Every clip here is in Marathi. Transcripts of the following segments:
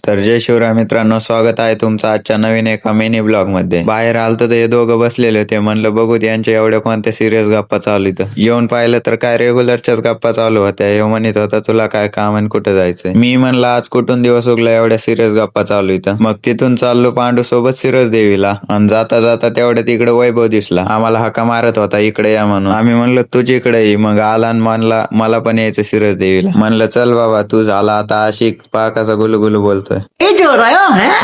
तर जय शिवराय मित्रांनो, स्वागत आहे तुमचं आजच्या नवीन एका मिनी ब्लॉग मध्ये. बाहेर आलतो तर हे दोघं बसलेले होते. म्हणलं बघू यांच्या एवढ्या कोणत्या सिरियस गप्पा चालू इथं. येऊन पाहिलं तर काय रेग्युलरच्याच गप्पा चालू होत्या. हे म्हणत होता तुला काय काम आणि कुठं जायचंय. मी म्हणलं आज कुठून दिवस उगला एवढ्या सिरियस गप्पा चालू इथं. मग तिथून चाललो पांडू सोबत सिरस देवीला आणि जाता जाता तेवढ्यात इकडे वैभव दिसला. आम्हाला हाका मारत होता इकडे या म्हणून. आम्ही म्हणलं तुझी इकडे ये. मग आला आणि म्हणला मला पण यायचं सिरस देवीला. म्हणलं चल बाबा तू झाला आता आशिक, पहा कसा गुलगुलू बोलतोय.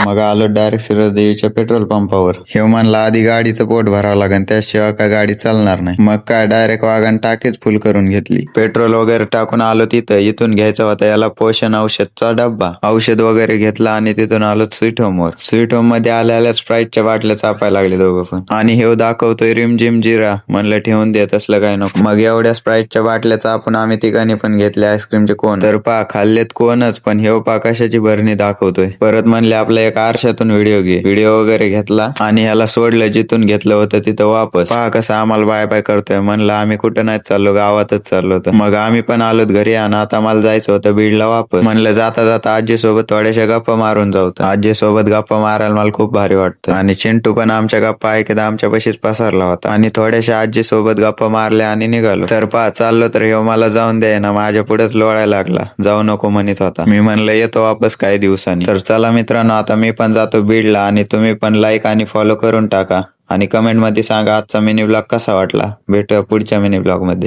मग आलो डायरेक्ट सिरस देवीच्या पेट्रोल पंपावर. हे म्हणला आधी गाडीचं पोट भरावं लागेल, त्याशिवाय काय गाडी चालणार नाही. मग काय डायरेक्ट वागण टाकीच फुल करून घेतली. पेट्रोल वगैरे टाकून आलो तिथं. इथून घ्यायचा होता याला पोषण औषधचा डब्बा. औषध वगैरे घेतला आणि तिथून आलो स्वीट होम वर. स्वीट होम मध्ये आल्या स्प्राईटच्या बाटल्या चापायला लागले दोघं पण. आणि हे दाखवतोय रिमझिम जिरा. म्हणलं ठेवून देत असलं काय नको. मग एवढ्या स्प्राईटच्या बाटल्या चापून आम्ही तिघांनी पण घेतले आईस्क्रीमचे कोण. तर पा खाल्लेत कोणच, पण हे पा कशाची भरणी दाखवतोय. परत म्हणले आपल्या एका आरशातून व्हिडिओ घे. व्हिडिओ वगैरे घेतला आणि ह्याला सोडलं जिथून घेतलं होतं तिथं वापस. पहा कसं आम्हाला बाय बाय करतोय. म्हणलं आम्ही कुठं नाही चाललो, गावातच चाललो होतं. मग आम्ही पण आलोत घरी आणि आता मला जायचं होतं बीडला वापस. म्हणलं जाता जाता आजी सोबत थोड्याशा गप्पा मारून जाऊ. आजी सोबत गप्पा मारायला मला खूप भारी वाटतं. आणि चिंटू पण आमच्या गप्पा ऐकत आमच्या पाशीच पसरला होता. आणि थोड्याशा आजी सोबत गप्पा मारल्या आणि निघालो. तर पहा चाललो तर हे मला जाऊन द्याय ना, माझ्या पुढेच लोळायला लागला. जाऊ नको म्हणत होता. मी म्हणलं येतो वापस काही दिवसांनी. तर चला मित्रांनो, आता मी पण जातो बीडला आणि तुम्ही पण लाईक आणि फॉलो करून टाका आणि कमेंट मध्ये सांगा आजचा मिनी ब्लॉग कसा वाटला. भेटूया पुढच्या मिनी ब्लॉग मध्ये.